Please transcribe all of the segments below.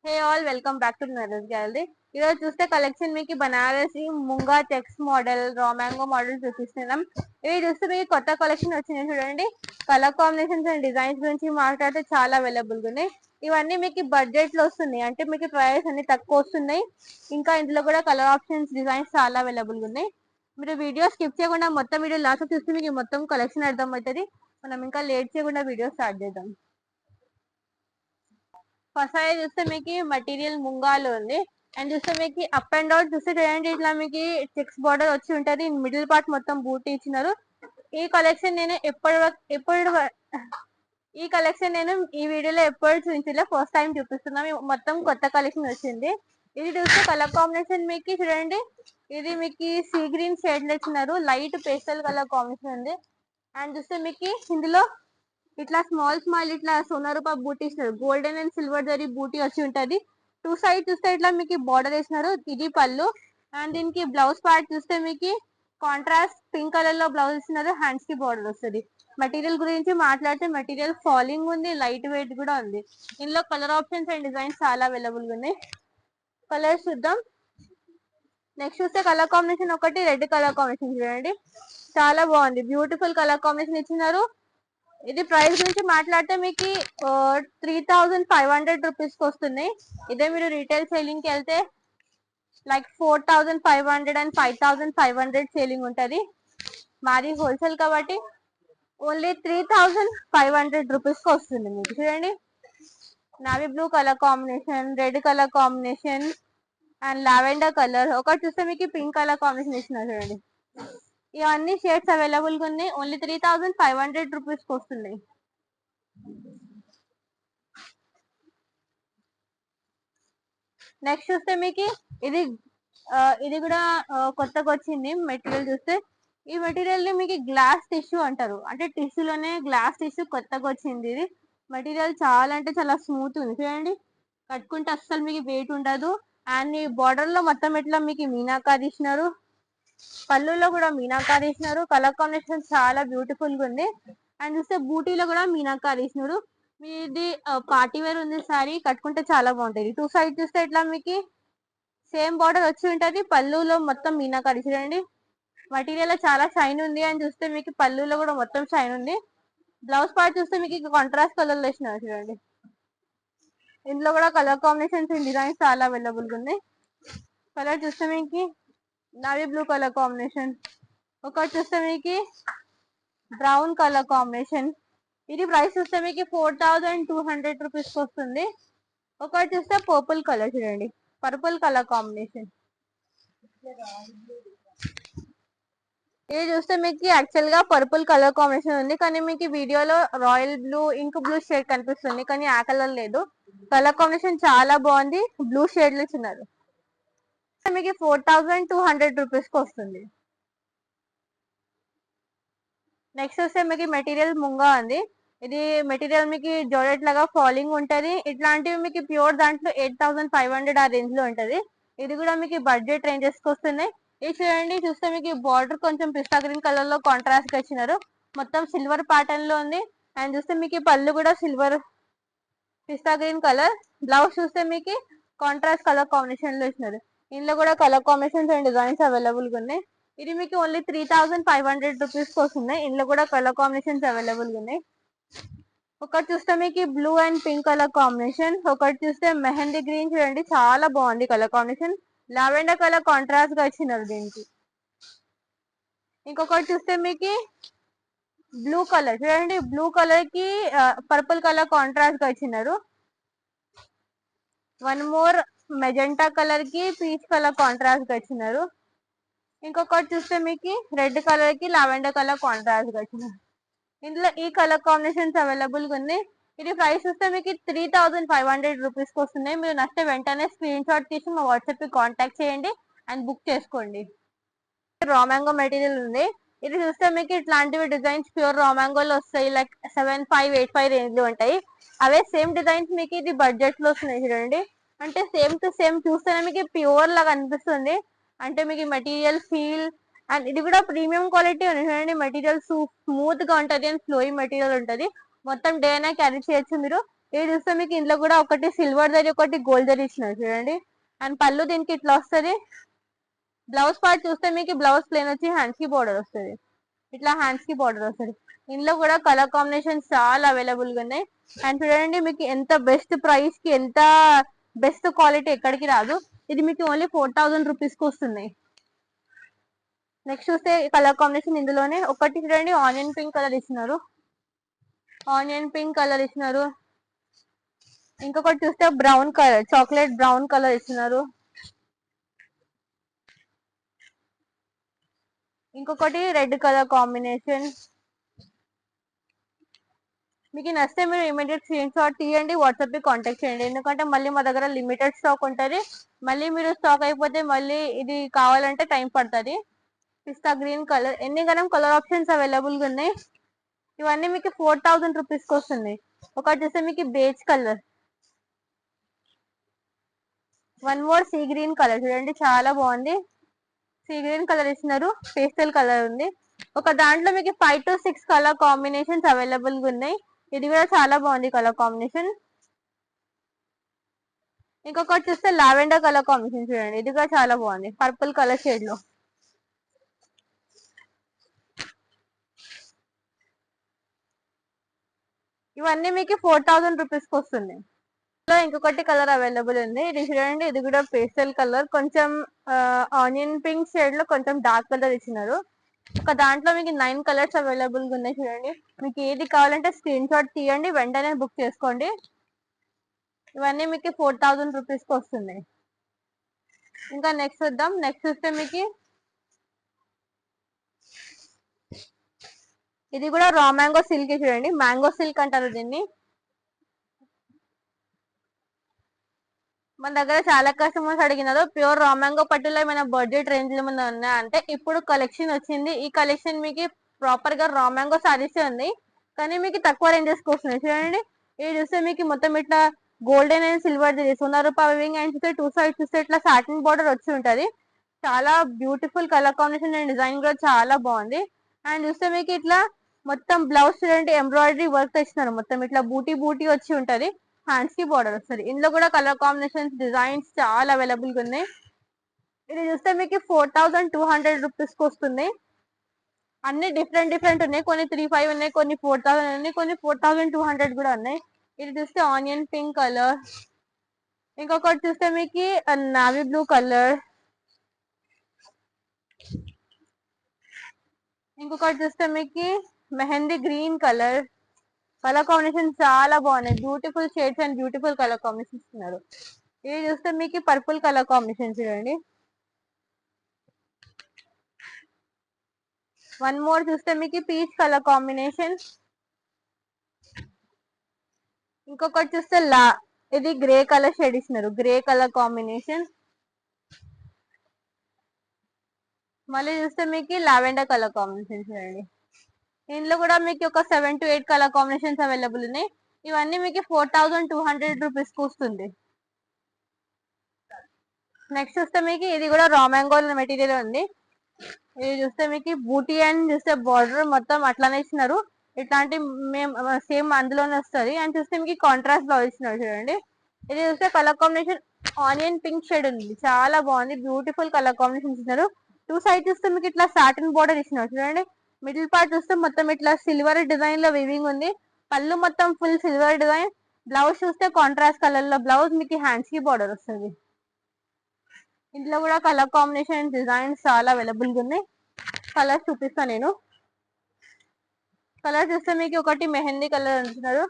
Hey all welcome back to Naresh gallery. ఈరోజు చూస్తే collection మీకు Banarasi munga checks model raw mango model చూపిస్తున్నాం. ఇవి చూస్తే మీకు కొత్త కలెక్షన్ వచ్చినాయి చూడండి. కలర్ కాంబినేషన్స్ అండ్ డిజైన్స్ గురించి మాట్లాడితే చాలా అవైలబుల్ గా ఉన్నాయి. ఇవన్నీ మీకు బడ్జెట్ లో వస్తున్నాయి, అంటే మీకు ప్రైస్ అన్ని తక్కువ వస్తున్నాయి. ఇంకా ఇందులో కూడా కలర్ ఆప్షన్స్ డిజైన్స్ చాలా అవైలబుల్ గా ఉన్నాయి. మీరు వీడియో స్కిప్ చేయకుండా మొత్తం వీడియో లాస్ట్ చూస్తే మీకు మొత్తం కలెక్షన్ అర్థం అవుతుంది. మనం ఇంకా లేట్ చేయకుండా వీడియో స్టార్ట్ చేద్దాం. ఫస్ట్ అయితే చూస్తే మీకు మెటీరియల్ ముంగాలో ఉంది. అండ్ చూస్తే మీకు అప్ అండ్ డౌన్ చూస్తే చూడండి, ఇట్లా మీకు చెక్స్ బార్డర్ వచ్చి ఉంటది. మిడిల్ పార్ట్ మొత్తం బూటీ ఇచ్చినారు. ఈ కలెక్షన్ నేను ఈ కలెక్షన్ నేను ఈ వీడియోలో ఎప్పుడు చూపించలే, ఫస్ట్ టైం చూపిస్తున్నా. మొత్తం కొత్త కలెక్షన్ వచ్చింది. ఇది చూస్తే కలర్ కాంబినేషన్ మీకు చూడండి, ఇది మీకు సీ గ్రీన్ షేడ్ లో ఇచ్చినారు. లైట్ పేస్టల్ కలర్ కాంబినేషన్ ఉంది. అండ్ చూస్తే మీకు ఇందులో ఇట్లా స్మాల్ ఇట్లా సోనా రూపా బూటీ ఇస్తున్నారు. గోల్డెన్ అండ్ సిల్వర్ జరీ బూటీ వచ్చి ఉంటది. టూ సైడ్ చూస్తే ఇట్లా మీకు బార్డర్ వేసినారు. ఇది పళ్ళు. అండ్ దీనికి బ్లౌజ్ పార్ట్ చూస్తే మీకు కాంట్రాస్ట్ పింక్ కలర్ లో బ్లౌజ్ ఇస్తున్నారు. హ్యాండ్స్ కి బార్డర్ వస్తుంది. మెటీరియల్ గురించి మాట్లాడితే మెటీరియల్ ఫాలింగ్ ఉంది, లైట్ వెయిట్ కూడా ఉంది. ఇందులో కలర్ ఆప్షన్స్ అండ్ డిజైన్స్ చాలా అవైలబుల్ గా ఉన్నాయి. కలర్స్ చూద్దాం. నెక్స్ట్ చూస్తే కలర్ కాంబినేషన్ ఒకటి రెడ్ కలర్ కాంబినేషన్ చూడండి, చాలా బాగుంది. బ్యూటిఫుల్ కలర్ కాంబినేషన్ ఇచ్చినారు. ఇది ప్రైస్ గురించి మాట్లాడితే మీకు 3500 రూపీస్ కి వస్తున్నాయి. ఇదే మీరు రీటైల్ సేలింగ్ కి వెళ్తే లైక్ 4500 అండ్ 5500 సేలింగ్ ఉంటది. మాది హోల్సేల్ కాబట్టి ఓన్లీ 3500 రూపీస్ కి వస్తుంది. మీకు చూడండి, navy blue colour combination, red colour combination and lavender colour. ఒకటి చూస్తే మీకు పింక్ కలర్ కాంబినేషన్ ఇచ్చినారు చూడండి. ఇవన్నీ షేడ్స్ అవైలబుల్ గా ఉన్నాయి. ఓన్లీ 3500 రూపీస్ కి వస్తున్నాయి. నెక్స్ట్ చూస్తే మీకు ఇది కూడా కొత్తగా వచ్చింది మెటీరియల్. చూస్తే ఈ మెటీరియల్ ని మీకు గ్లాస్ టిష్యూ అంటారు, అంటే టిష్యూలోనే గ్లాస్ టిష్యూ కొత్తగా వచ్చింది. ఇది మెటీరియల్ చాలా అంటే చాలా స్మూత్ ఉంది చూడండి. కట్టుకుంటే అస్సలు మీకు వెయిట్ ఉండదు. అండ్ ఈ బార్డర్ లో మొత్తం ఇట్లా మీకు మీనాకారి ఇచ్చినారు. పళ్ళులో కూడా మీనాకారి ఇచ్చినారు. కలర్ కాంబినేషన్ చాలా బ్యూటిఫుల్ గా ఉంది. అండ్ చూస్తే బూటీలో కూడా మీనాకారి ఇచ్చినారు. మీది పార్టీ వేర్ ఉంది సారీ, కట్టుకుంటే చాలా బాగుంటది. టూ సైడ్ చూస్తే ఇట్లా మీకు సేమ్ బార్డర్ వచ్చి ఉంటది. పళ్ళులో మొత్తం మీనాకారి చూడండి. మెటీరియల్ చాలా షైన్ ఉంది. అని చూస్తే మీకు పళ్ళులో కూడా మొత్తం షైన్ ఉంది. బ్లౌజ్ పార్ట్ చూస్తే మీకు కాంట్రాస్ట్ కలర్ లో ఇచ్చినారు చూడండి. ఇందులో కూడా కలర్ కాంబినేషన్స్ డిజైన్స్ చాలా అవైలబుల్ గా ఉన్నాయి. కలర్ చూస్తే మీకు నావీ బ్లూ కలర్ కాంబినేషన్, ఒకటి చూస్తే మీకు బ్రౌన్ కలర్ కాంబినేషన్. ఇది ప్రైస్ చూస్తే మీకు 4200 రూపీస్ వస్తుంది. ఒకటి చూస్తే పర్పుల్ కలర్ చూడండి, పర్పుల్ కలర్ కాంబినేషన్. ఇది చూస్తే మీకు యాక్చువల్ గా పర్పుల్ కలర్ కాంబినేషన్ ఉంది, కానీ మీకు వీడియోలో royal blue ink blue shade కనిపిస్తుంది, కానీ ఆ కలర్ లేదు. కలర్ కాంబినేషన్ చాలా బాగుంది. బ్లూ షేడ్ లో ఇచ్చినారు. మీకు 4200 రూపీస్ కి వస్తుంది. నెక్స్ట్ వస్తే మీకు మెటీరియల్ ముంగా ఉంది. ఇది మెటీరియల్ మీకు జోడెట్ లాగా ఫాలింగ్ ఉంటది. ఇట్లాంటివి మీకు ప్యూర్ దాంట్లో 8500 ఆ రేంజ్ లో ఉంటది. ఇది కూడా మీకు బడ్జెట్ రేంజెస్ కి వస్తున్నాయి. ఇది చూడండి, చూస్తే మీకు బార్డర్ కొంచెం పిస్తా గ్రీన్ కలర్ లో కాంట్రాస్ట్ గా ఇచ్చినారు. మొత్తం సిల్వర్ ప్యాటర్న్ లో ఉంది. అండ్ చూస్తే మీకు పళ్ళు కూడా సిల్వర్ పిస్తా గ్రీన్ కలర్. బ్లౌజ్ చూస్తే మీకు కాంట్రాస్ట్ కలర్ కాంబినేషన్ లో ఇచ్చినారు. ఇందులో కూడా colour combinations and designs available గా ఉన్నాయి. ఇది మీకు ఓన్లీ 3500 రూపీస్ వస్తున్నాయి. ఇందులో కూడా కలర్ కాంబినేషన్స్ అవైలబుల్ గా ఉన్నాయి. ఒకటి చూస్తే మీకు blue and pink colour combination, ఒకటి చూస్తే మెహందీ గ్రీన్ చూడండి, చాలా బాగుంది colour combination. Lavender colour contrast గా ఇచ్చినారు దీనికి. ఇంకొకటి చూస్తే మీకు బ్లూ కలర్ చూడండి, బ్లూ కలర్ కి పర్పుల్ కలర్ కాంట్రాస్ట్ గా ఇచ్చినారు. వన్ మోర్ మెజెంటా కలర్ కి పీచ్ కలర్ కాంట్రాస్ట్ గా ఇచ్చినారు. ఇంకొకటి చూస్తే మీకు రెడ్ కలర్ కి లావెండర్ కలర్ కాంట్రాస్ట్ గా ఇచ్చినారు. ఇందులో ఈ కలర్ కాంబినేషన్స్ అవైలబుల్ గా ఉన్నాయి. ఇది ప్రైస్ చూస్తే మీకు 3500 రూపీస్ కి వస్తున్నాయి. మీరు నచ్చితే వెంటనే స్క్రీన్ షాట్ తీసి మా వాట్సాప్ కి కాంటాక్ట్ చేయండి అండ్ బుక్ చేసుకోండి. రా మ్యాంగో మెటీరియల్ ఉంది. ఇది చూస్తే మీకు ఇట్లాంటివి డిజైన్స్ ప్యూర్ రా మ్యాంగోలో వస్తాయి. లైక్ 7585 రేంజ్ లో ఉంటాయి. అవే సేమ్ డిజైన్స్ మీకు ఇది బడ్జెట్ లో వస్తున్నాయి చూడండి. అంటే సేమ్ టు సేమ్ చూస్తేనే మీకు ప్యూర్ లాగా అనిపిస్తుంది. అంటే మీకు మెటీరియల్ ఫీల్ అండ్ ఇది కూడా ప్రీమియం క్వాలిటీ ఉంది చూడండి. మెటీరియల్ స్మూత్ గా ఉంటది అండ్ ఫ్లోయింగ్ మెటీరియల్ ఉంటది. మొత్తం డే అయినా క్యారీ చేయొచ్చు మీరు. ఇది చూస్తే మీకు ఇందులో కూడా ఒకటి సిల్వర్ దరి ఒకటి గోల్డ్ దరి ఇచ్చినారు చూడండి. అండ్ పళ్ళు దీనికి ఇట్లా వస్తుంది. బ్లౌజ్ పార్ట్ చూస్తే మీకు బ్లౌజ్ ప్లేన్ వచ్చి హ్యాండ్స్ కి బార్డర్ వస్తుంది. ఇట్లా హ్యాండ్స్ కి బార్డర్ వస్తుంది. ఇందులో కూడా కలర్ కాంబినేషన్స్ చాలా అవైలబుల్ గా ఉన్నాయి. అండ్ చూడండి మీకు ఎంత బెస్ట్ ప్రైస్ కి ఎంత బెస్ట్ క్వాలిటీ ఎక్కడికి రాదు. ఇది మీకు ఓన్లీ 4000 రూపీస్ కి వస్తున్నాయి. నెక్స్ట్ చూస్తే కలర్ కాంబినేషన్ ఇందులోనే ఒకటి చూడండి ఆనియన్ పింక్ కలర్ ఇచ్చినారు. ఆనియన్ పింక్ కలర్ ఇచ్చినారు. ఇంకొకటి చూస్తే brown colour chocolate brown colour ఇచ్చినారు. ఇంకొకటి రెడ్ కలర్ కాంబినేషన్. మీకు నచ్చితే మీరు ఇమీడియట్ స్క్రీన్ షాట్ తీయండి, వాట్సాప్ కి కాంటాక్ట్ చేయండి. ఎందుకంటే మళ్ళీ మా దగ్గర లిమిటెడ్ స్టాక్ ఉంటుంది. మళ్ళీ మీరు స్టాక్ అయిపోతే మళ్ళీ ఇది కావాలంటే టైం పడుతుంది. పిస్తా గ్రీన్ కలర్ ఎన్ని గణం కలర్ ఆప్షన్స్ అవైలబుల్ గా ఉన్నాయి. ఇవన్నీ మీకు 4000 రూపీస్ కి వస్తుంది. ఒకటి చూస్తే మీకు beige colour. One more see green colour చూడండి చాలా బాగుంది. సీ గ్రీన్ కలర్ ఇచ్చినారు. పేస్టల్ కలర్ ఉంది. ఒక దాంట్లో మీకు 5 to 6 కలర్ కాంబినేషన్స్ అవైలబుల్ గా ఉన్నాయి. ఇది కూడా చాలా బాగుంది కలర్ కాంబినేషన్. ఇంకొకటి చూస్తే లావెండర్ కలర్ కాంబినేషన్ చూడండి. ఇది కూడా చాలా బాగుంది పర్పుల్ కలర్ షేడ్ లో. ఇవన్నీ మీకు 4000 రూపీస్ కి వస్తుంది. ఇంకొకటి కలర్ అవైలబుల్ ఉంది. ఇది చూడండి ఇది కూడా పేస్టల్ కలర్ కొంచెం ఆనియన్ పింక్ షేడ్ లో కొంచెం డార్క్ కలర్ ఇచ్చినారు. ఒక దాంట్లో మీకు 9 కలర్స్ అవైలబుల్ గా ఉన్నాయి చూడండి. మీకు ఏది కావాలంటే స్క్రీన్ షాట్ తీయండి, వెంటనే బుక్ చేసుకోండి. ఇవన్నీ మీకు 4000 రూపీస్ కి వస్తుంది. ఇంకా నెక్స్ట్ చూద్దాం. నెక్స్ట్ చూస్తే మీకు ఇది కూడా రా మ్యాంగో సిల్క్ చూడండి. మ్యాంగో సిల్క్ అంటారు దీన్ని. మన దగ్గర చాలా కస్టమర్స్ అడిగినారు ప్యూర్ రా మ్యాంగో పట్టులో ఏమైనా బడ్జెట్ రేంజ్ లో ఏమైనా ఉన్నాయా అంటే ఇప్పుడు కలెక్షన్ వచ్చింది. ఈ కలెక్షన్ మీకు ప్రాపర్ గా రా మ్యాంగో సారీస్ ఉంది, కానీ మీకు తక్కువ రేంజెస్ కి వస్తున్నాయి చూడండి. ఇది చూస్తే మీకు మొత్తం ఇట్లా గోల్డెన్ అండ్ సిల్వర్ సున్నా రూపాయి వివింగ్ అండ్ చూస్తే టూ సైడ్ చూస్తే ఇట్లా సాటిన్ బార్డర్ వచ్చి ఉంటది. చాలా beautiful colour combination and design కూడా చాలా బాగుంది. అండ్ చూస్తే మీకు ఇట్లా మొత్తం బ్లౌజ్ చూడండి ఎంబ్రాయిడరీ వర్క్ తెచ్చినారు. మొత్తం ఇట్లా బూటీ బూటీ వచ్చి ఉంటది. హ్యాండ్స్ కి బార్డర్ వస్తుంది. ఇందులో కూడా కలర్ కాంబినేషన్స్ డిజైన్స్ చాలా అవైలబుల్ గా ఉన్నాయి. ఇది చూస్తే మీకు 4200 రూపీస్ కి వస్తుంది. అన్ని డిఫరెంట్ డిఫరెంట్ ఉన్నాయి. కొన్ని 3500 ఉన్నాయి, కొన్ని 4000 ఉన్నాయి, కొన్ని 4200 కూడా ఉన్నాయి. ఇది చూస్తే ఆనియన్ పింక్ కలర్. ఇంకొకటి చూస్తే మీకు నావీ బ్లూ కలర్. ఇంకొకటి చూస్తే మీకు mehndi green colour. Colour combination చాలా బాగున్నాయి. Beautiful shades and beautiful colour combinations ఇస్తున్నారు. ఇది చూస్తే మీకు పర్పుల్ కలర్ కాంబినేషన్ చూడండి. వన్ మోర్ చూస్తే మీకు పీచ్ కలర్ కాంబినేషన్. ఇంకొకటి చూస్తే ఇది గ్రే కలర్ షేడ్ ఇస్తున్నారు. Grey colour combination. మళ్ళీ చూస్తే మీకు లావెండర్ కలర్ కాంబినేషన్ చూడండి. ఇందులో కూడా మీకు ఒక 7 to 8 కలర్ కాంబినేషన్స్ అవైలబుల్ ఉన్నాయి. ఇవన్నీ మీకు 4200 రూపీస్ కి వస్తుంది. నెక్స్ట్ చూస్తే మీకు ఇది కూడా రా మ్యాంగో మెటీరియల్ ఉంది. ఇది చూస్తే మీకు బూటీ అండ్ చూస్తే బార్డర్ మొత్తం అట్లానే ఇచ్చినారు. ఇట్లాంటి మేము సేమ్ అందులోనే వస్తుంది. అండ్ చూస్తే మీకు కాంట్రాస్ట్ బ్లౌజ్ ఇచ్చినారు చూడండి. ఇది చూస్తే colour combination onion pink shade ఉంది. చాలా బాగుంది. బ్యూటిఫుల్ కలర్ కాంబినేషన్ ఇచ్చినారు. టూ సైడ్ చూస్తే మీకు ఇట్లా సాటిన్ బార్డర్ ఇచ్చినారు చూడండి. మిడిల్ పార్ట్ చూస్తే మొత్తం ఇట్లా సిల్వర్ డిజైన్ లో వివింగ్ ఉంది. పళ్ళు మొత్తం ఫుల్ సిల్వర్ డిజైన్. బ్లౌజ్ చూస్తే కాంట్రాస్ట్ కలర్ లో బ్లౌజ్ మీకు హ్యాండ్స్ కి బార్డర్ వస్తుంది. ఇంట్లో కూడా కలర్ కాంబినేషన్ డిజైన్స్ చాలా అవైలబుల్ గా ఉన్నాయి. కలర్స్ చూపిస్తా నేను. కలర్ చూస్తే మీకు ఒకటి మెహందీ కలర్ అంటున్నారు.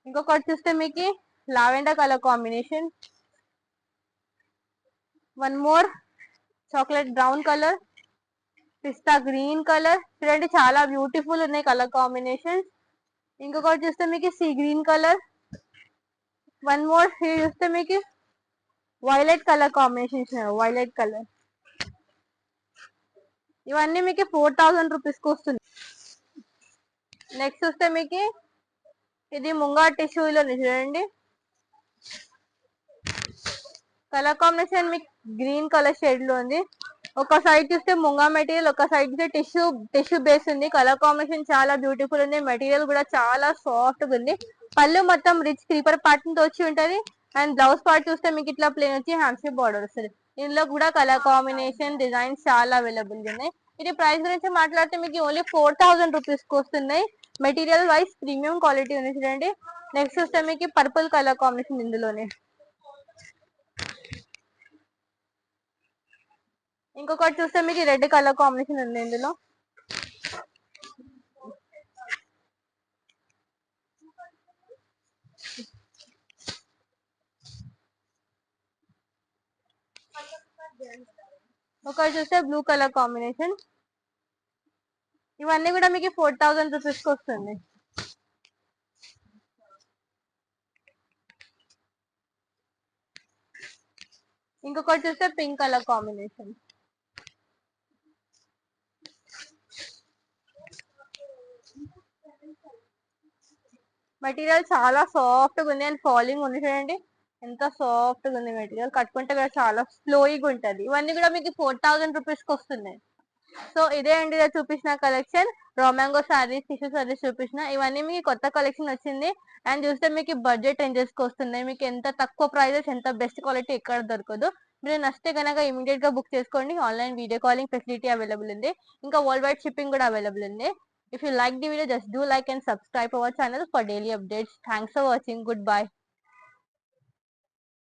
ఇంకొకటి చూస్తే మీకు lavender colour combination. One more chocolate brown colour, pista green colour చూడండి. చాలా బ్యూటిఫుల్ ఉన్నాయి కలర్ కాంబినేషన్స్. ఇంకొకటి చూస్తే మీకు sea green colour. One more చూస్తే మీకు violet colour combination. Violet colour. ఇవన్నీ మీకు 4000 రూపీస్ కి వస్తుంది. నెక్స్ట్ చూస్తే మీకు ఇది ముంగా టిష్యూలో చూడండి. కలర్ కాంబినేషన్ మీకు గ్రీన్ కలర్ షేడ్ లో ఉంది. ఒక సైడ్ చూస్తే ముంగా మెటీరియల్, ఒక సైడ్ చూస్తే టిష్యూ బేస్ ఉంది. కలర్ కాంబినేషన్ చాలా బ్యూటిఫుల్ ఉంది. మెటీరియల్ కూడా చాలా సాఫ్ట్ గా ఉంది. పళ్ళు మొత్తం రిచ్ క్రీపర్ ప్యాటర్న్ తో వచ్చి ఉంటది. అండ్ బ్లౌజ్ పార్ట్ చూస్తే మీకు ఇట్లా ప్లేన్ వచ్చి హ్యాండ్స్ బార్డర్ వస్తుంది. ఇందులో కూడా కలర్ కాంబినేషన్ డిజైన్స్ చాలా అవైలబుల్ ఉన్నాయి. ఇది ప్రైస్ గురించి మాట్లాడితే మీకు ఓన్లీ 4000 రూపీస్ కి వస్తున్నాయి. మెటీరియల్ వైస్ ప్రీమియం క్వాలిటీ ఉంది చూడండి. నెక్స్ట్ వస్తే మీకు పర్పుల్ కలర్ కాంబినేషన్ ఇందులోనే. ఇంకొకటి చూస్తే మీకు రెడ్ కలర్ కాంబినేషన్ ఉంది ఇందులో. ఒకటి చూస్తే బ్లూ కలర్ కాంబినేషన్. ఇవన్నీ కూడా మీకు 4000 రూపీస్ కి వస్తుంది. ఇంకొకటి చూస్తే పింక్ కలర్ కాంబినేషన్. మెటీరియల్ చాలా సాఫ్ట్ గా ఉంది అండ్ ఫాలింగ్ ఉంది చూడండి. ఎంత సాఫ్ట్ గా ఉంది మెటీరియల్. కట్టుకుంటే కూడా చాలా ఫ్లోయిగా ఉంటది. ఇవన్నీ కూడా మీకు 4000 రూపీస్ కి వస్తున్నాయి. సో ఇదే అండి చూపించిన collection. Raw mango saris, tissue saris చూపించిన. ఇవన్నీ మీకు కొత్త కలెక్షన్ వచ్చింది. అండ్ చూస్తే మీకు బడ్జెట్ రేంజెస్ కి వస్తున్నాయి. మీకు ఎంత తక్కువ ప్రైజెస్, ఎంత బెస్ట్ క్వాలిటీ ఎక్కడ దొరకదు. మీరు నచ్చితే కనుక ఇమీడియట్ గా బుక్ చేసుకోండి. Online video calling facility available ఉంది. ఇంకా వరల్డ్ వైడ్ షిప్పింగ్ కూడా అవైలబుల్ ఉంది. If you like the video, just do like and subscribe our channel for daily updates. Thanks for watching. Goodbye.